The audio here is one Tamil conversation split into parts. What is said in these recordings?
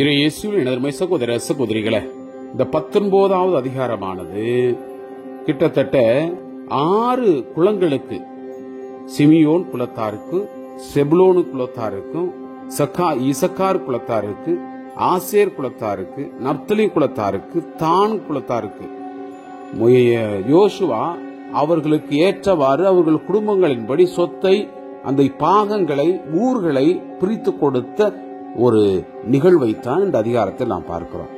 இயேசுவின் அருமை சகோதர சகோதரிகளே, இந்த 19வது அதிகாரமானது கிட்டத்தட்ட 6 குலங்களுக்கு, சிமியோன் குலத்தாருக்கு, செபுலோனு குலத்தாருக்கும், இசக்கார் குலத்தாருக்கு, ஆசேர் குலத்தாருக்கு, நப்தலி குலத்தாருக்கு, தான் குலத்தாருக்கு யோசுவா அவர்களுக்கு ஏற்றவாறு அவர்கள் குடும்பங்களின்படி சொத்தை, அந்த பாகங்களை, ஊர்களை பிரித்து கொடுத்த ஒரு நிகழ்வைத்தான் இந்த அதிகாரத்தில் நாம் பார்க்கிறோம்.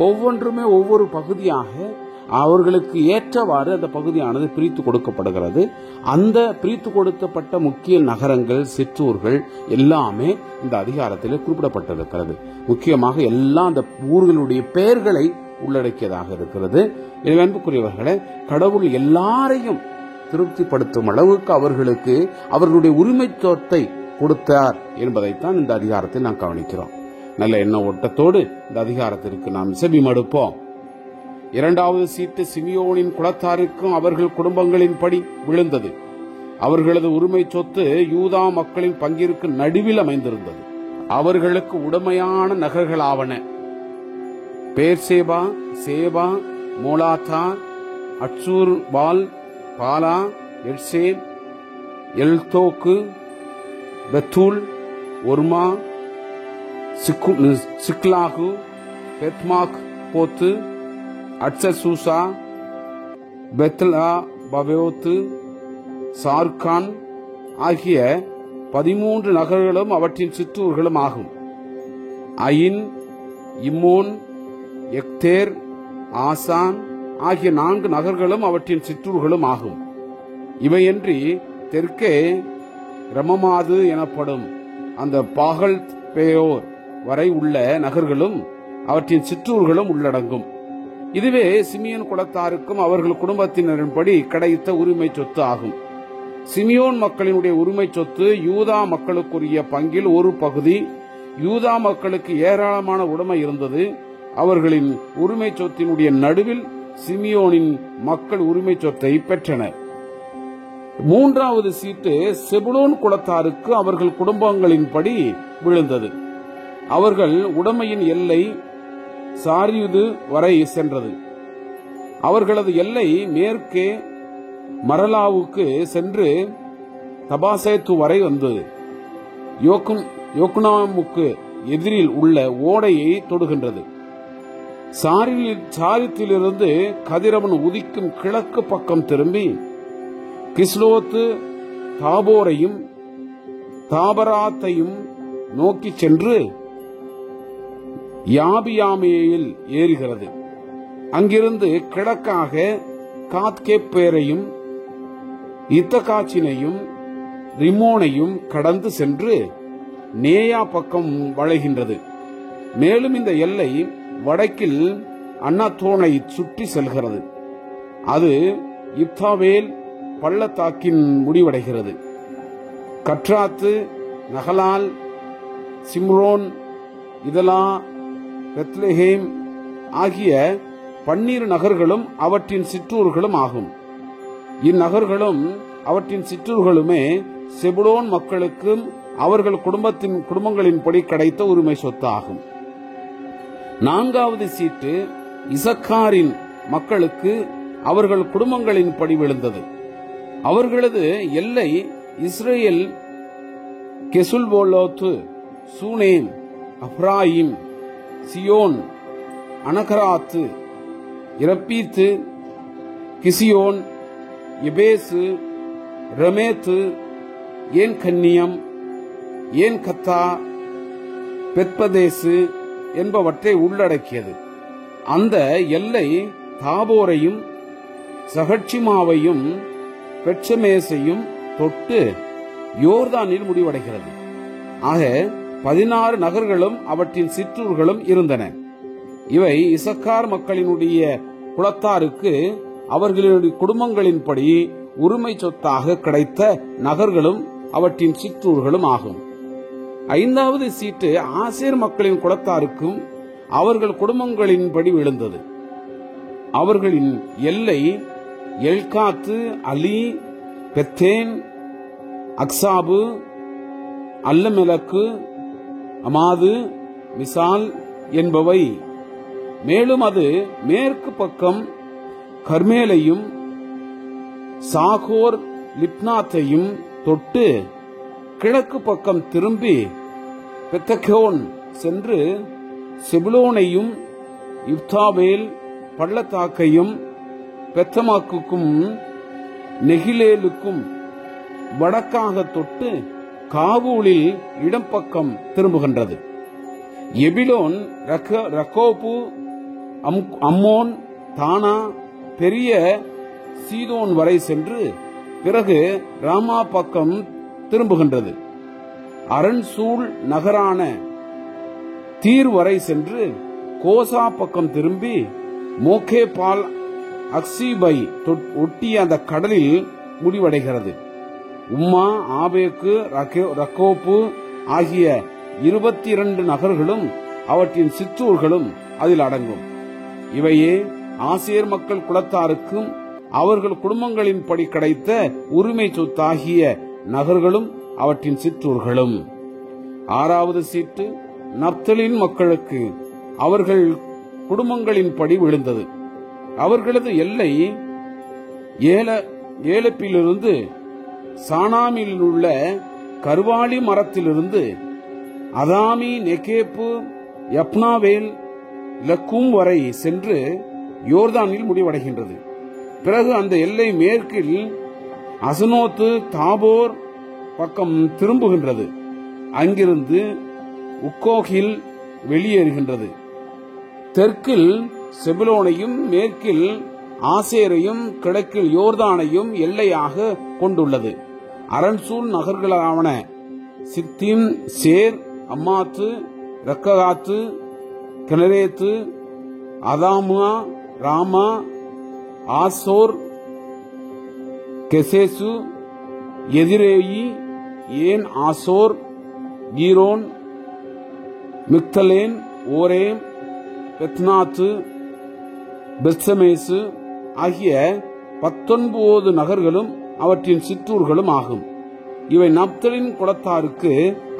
ஒவ்வொன்றுமே ஒவ்வொரு பகுதியாக அவர்களுக்கு ஏற்றவாறு அந்த பகுதியானது பிரித்து கொடுக்கப்படுகிறது. அந்த பிரித்து கொடுக்கப்பட்ட முக்கிய நகரங்கள், சிற்றூர்கள் எல்லாமே இந்த அதிகாரத்தில் குறிப்பிடப்பட்டிருக்கிறது. முக்கியமாக எல்லா அந்த ஊர்களுடைய பெயர்களை உள்ளடக்கியதாக இருக்கிறது. அன்புக்குரியவர்களே, கடவுள் எல்லாரையும் திருப்திப்படுத்தும் அளவுக்கு அவர்களுக்கு அவர்களுடைய உரிமை சொத்தை கொடுத்தார் என்பதைத்தான் இந்த அதிகாரத்தில் நாம் கவனிக்கிறோம். நல்ல எண்ண ஓட்டத்தோடு இந்த அதிகாரத்திற்கு நாம் செவிமடுப்போம். 2வது சீட்டு சிமியோனின் குலத்தாருக்கும் அவர்கள் குடும்பங்களின்படி விழுந்தது. அவர்களது உரிமை சொத்து யூதா மக்களின் பங்கிற்கு நடுவில் அமைந்திருந்தது. அவர்களுக்கு உடமையான நகர்களாவன பேர்சேபா, சேபா, மோலாத்தா, அட்சூர் பால், பாலா, எட்சேல், எல்தோக்கு, பெத்தூல், ஒர்மா, சிக்லாகு, பெத்மாக் போத்து, அட்சசூசா, பெத்லா பவேத்து, சார்கான் ஆகிய 13 நகர்களும் அவற்றின் சிற்றூர்களும் ஆகும். அயின், இம்மோன், எக்தேர், ஆசான் ஆகிய 4 நகர்களும் அவற்றின் சிற்றூர்களும் ஆகும். இவையன்றி தெற்கே ரமமாது எனப்படும் அந்த பாகல் பேயோர் வரை உள்ள நகர்களும் அவற்றின் சிற்றூர்களும் உள்ளடங்கும். இதுவே சிமியோன் குலத்தாருக்கும் அவர்கள் குடும்பத்தினரின்படி கிடைத்த உரிமை சொத்து ஆகும். சிமியோன் மக்களினுடைய உரிமை சொத்து யூதா மக்களுக்குரிய பங்கில் ஒரு பகுதி. யூதா மக்களுக்கு ஏராளமான உடைமை இருந்தது. அவர்களின் உரிமை சொத்தினுடைய நடுவில் சிமியோனின் மக்கள் உரிமை சொத்தை பெற்றனர். 3வது சீட்டு செபுலோன் குலத்தாருக்கு அவர்கள் குடும்பங்களின்படி விழுந்தது. அவர்கள் உடைமையின் எல்லை சாரியுது வரை சென்றது. அவர்களது எல்லை மேற்கே மரலாவுக்கு சென்று தபாசேத்து வரை வந்தது. யோக்குனாமுக்கு எதிரில் உள்ள ஓடையை தொடுகின்றது. சாரித்திலிருந்து கதிரவன் உதிக்கும் கிழக்கு பக்கம் திரும்பி கிஸ்லோத்து தாபோரையும் தாபராத்தையும் நோக்கி சென்று யாபியாமையில் ஏறுகிறது. அங்கிருந்து கிழக்காக காத்கேப்பேரையும் இத்தகாச்சினையும் ரிமோனையும் கடந்து சென்று நேயா பக்கம் வளைகின்றது. மேலும் இந்த எல்லை வடக்கில் அன்னத்தோனை சுற்றி செல்கிறது. அது இப்தாவேல் பள்ளத்தாக்கின் முடிவடைகிறது. கட்ராத்து, நகலால், சிம்ரோன், இதலா, பெத்லஹேம் ஆகிய 12 நகர்களும் அவற்றின் சிற்றூர்களும் ஆகும். இந்நகர்களும் அவற்றின் சிற்றூர்களுமே செபுலோன் மக்களுக்கும் அவர்கள் குடும்பங்களின்படி கிடைத்த உரிமை சொத்து ஆகும். 4வது சீட்டு இசக்காரின் மக்களுக்கு அவர்கள் குடும்பங்களின்படி விழுந்தது. அவர்களது எல்லை இஸ்ரேல், கெசுல்போலோத்து, சூனேம், அப்ராயிம், சியோன், அனகராத்து, இரப்பீத்து, கிசியோன், எபேசு, ரமேத்து, ஏன் கன்னியம், ஏன் கத்தா, பெத்பதேசு என்பவற்றை உள்ளடக்கியது. அந்த எல்லை தாபோரையும் சகட்சிமாவையும் பெட்சமேசையும் தொட்டு யோர்தானில் முடிவடைகிறது. ஆக 16 நகர்களும் அவற்றின் சிற்றூர்களும் இருந்தன. இவை இசக்கார் மக்களினுடைய குலத்தாருக்கு அவர்களுடைய குடும்பங்களின்படி உரிமை சொத்தாக கிடைத்த நகர்களும் அவற்றின் சிற்றூர்களும் ஆகும். 5வது சீட்டு ஆசேர் மக்களின் குலத்தாருக்கும் அவர்கள் குடும்பங்களின்படி விழுந்தது. அவர்களின் எல்லை எல்காத்து, அலி, பெத்தேன், அக்சாபு, அல்லமெலக்கு, அமாது, மிசால் என்பவை. மேலும் அது மேற்கு பக்கம் கர்மேலையும் சாகோர் லிப்னாத்தையும் தொட்டு கிழக்கு பக்கம் திரும்பி பெத்தகோன் சென்று செபுலோனையும் இப்தாவேல் பள்ளத்தாக்கையும் பெத்தமாக்குக்கும் நெகிலேலுக்கும் வடக்காக தொட்டு காவூலில் இடம்பக்கம் திரும்புகின்றது. எபிலோன் ரக்கோபு அம்மோன் தானா பெரிய சீதோன் வரை சென்று பிறகு ராமா பக்கம் திரும்புகின்றது. அரண்சூல் நகரான தீர் வரை சென்று கோசா பக்கம் திரும்பி மோகே பால் அக்சிபை ஒட்டிய அந்த கடலில் முடிவடைகிறது. உம்மா, ஆபேக்கு, ரக்கோப்பு ஆகிய 22 நகர்களும் அவற்றின் சிற்றூர்களும் அதில் அடங்கும். இவையே ஆசேர் மக்கள் குலத்தாருக்கும் அவர்கள் குடும்பங்களின்படி கிடைத்த உரிமை சொத்தாகிய நகர்களும் அவற்றின் சிற்றூர்களும். 6வது சீட்டு நப்தலின் மக்களுக்கு அவர்கள் குடும்பங்களின்படி விழுந்தது. அவர்களது எல்லை ஏலப்பிலிருந்து சானாமில் உள்ள கருவாளி மரத்திலிருந்து அதாமி, நெகேப்பு, யப்னாவேல், லக்கும் வரை சென்று யோர்தானில் முடிவடைகின்றது. பிறகு அந்த எல்லை மேற்கில் அசனோத்து தாபோர் பக்கம் திரும்புகின்றது. அங்கிருந்து உக்கோகில் வெளியேறுகின்றது. தெற்கில் செபுலோனையும் மேற்கில் ஆசேரையும் கிழக்கில் யோர்தானையும் எல்லையாக கொண்டுள்ளது. அரண்சூல் நகர்களான சித்தீம், சேர், அம்மாத்து, ரக்ககாத்து, கெனரேத்து, அதாமா, ராமா, ஆசோர், கெசேசு, எதிரேயி, ஏன் ஆசோர், கீரோன், மிக்தலேன், ஓரேம், பெத்னாத்து, பெத்சமேசு ஆகிய 19 நகர்களும் அவற்றின் சிற்றூர்களும் ஆகும். இவை நப்தலின் குலத்தாருக்கு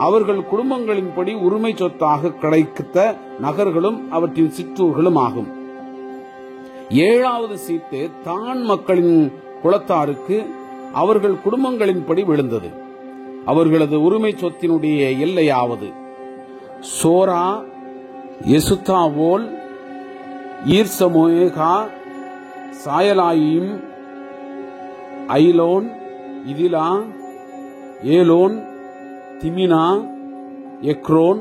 அவர்கள் குடும்பங்களின்படி உரிமை சொத்தாக கிடைத்த நகர்களும் அவற்றின் சிற்றூர்களும் ஆகும். 7வது சீட்டு தான் மக்களின் குலத்தாருக்கு அவர்கள் குடும்பங்களின்படி விழுந்தது. அவர்களது உரிமை சொத்தினுடைய எல்லையாவது சோரா, எசுத்தாவோல், ஈர்சமோகா, சாயலாயிம், ஐலோன், இதிலா, ஏலோன், திமினா, எக்ரோன்,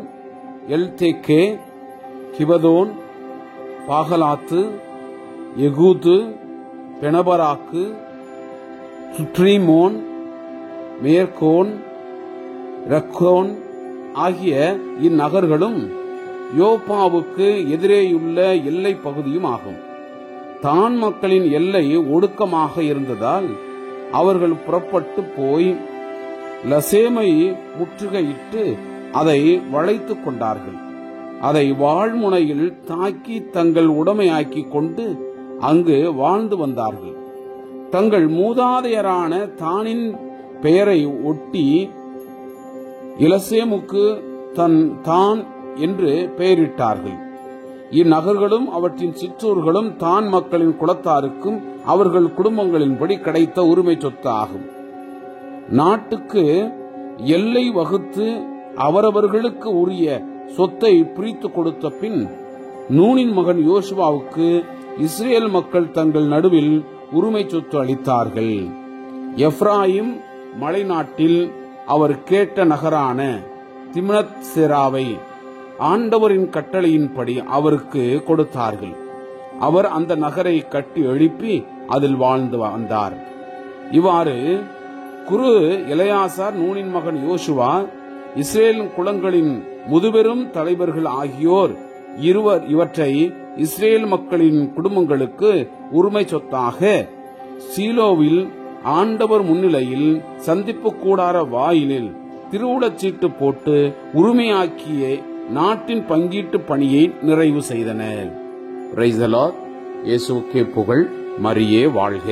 எல்தேக்கே, கிபதோன், பாகலாத்து, எகூத்து, பெனபராக்கு, சுட்ரீமோன், மேர்கோன், ரக்கோன் ஆகிய இந்நகர்களும் யோப்பாவுக்கு எதிரேயுள்ள எல்லை பகுதியும் ஆகும். தான் மக்களின் எல்லை ஒடுக்கமாக இருந்ததால் அவர்கள் புறப்பட்டு போய் லசேமை முற்றுகையிட்டு அதை வளைத்துக் கொண்டார்கள். அதை வாழ்முனையில் தாக்கி தங்கள் உடைமையாக்கி கொண்டு அங்கு வாழ்ந்து வந்தார்கள். தங்கள் மூதாதையரான தானின் பெயரை ஒட்டி இலசேமுக்கு தான் என்று பெயரிட்டார்கள். இந்நகர்களும் அவற்றின் சிற்றூர்களும் தான் மக்களின் குலத்தாருக்கும் அவர்கள் குடும்பங்களின்படி கிடைத்த உரிமை சொத்து ஆகும். நாட்டுக்கு எல்லை வகுத்து அவரவர்களுக்கு உரிய சொத்தை பிரித்து கொடுத்த பின் நூனின் மகன் யோசுவாவுக்கு இஸ்ரேல் மக்கள் தங்கள் நடுவில் உரிமை சொத்து அளித்தார்கள். எப்ராயிம் மலைநாட்டில் அவர் கேட்ட நகரான திம்னத் சேராவை ஆண்டவரின் கட்டளையின்படி அவருக்கு கொடுத்தார்கள். அவர் அந்த நகரை கட்டி எழுப்பி அதில் வாழ்ந்து வந்தார். இவ்வாறு குரு எலெயாசார், நூனின் மகன் யோசுவா, இஸ்ரேல் குலங்களின் முதுபெரும் தலைவர்கள் ஆகியோர் இவற்றை இஸ்ரேல் மக்களின் குடும்பங்களுக்கு உரிமை சொத்தாக சீலோவில் ஆண்டவர் முன்னிலையில் சந்திப்பு கூடார வாயிலில் திருவுளச்சீட்டு போட்டு உரிமையாக்கிய நாட்டின் பங்கீட்டு பணியை நிறைவு செய்தனர். Praise the Lord. இயேசுவுக்கே புகழ். மரியே வாழ்க.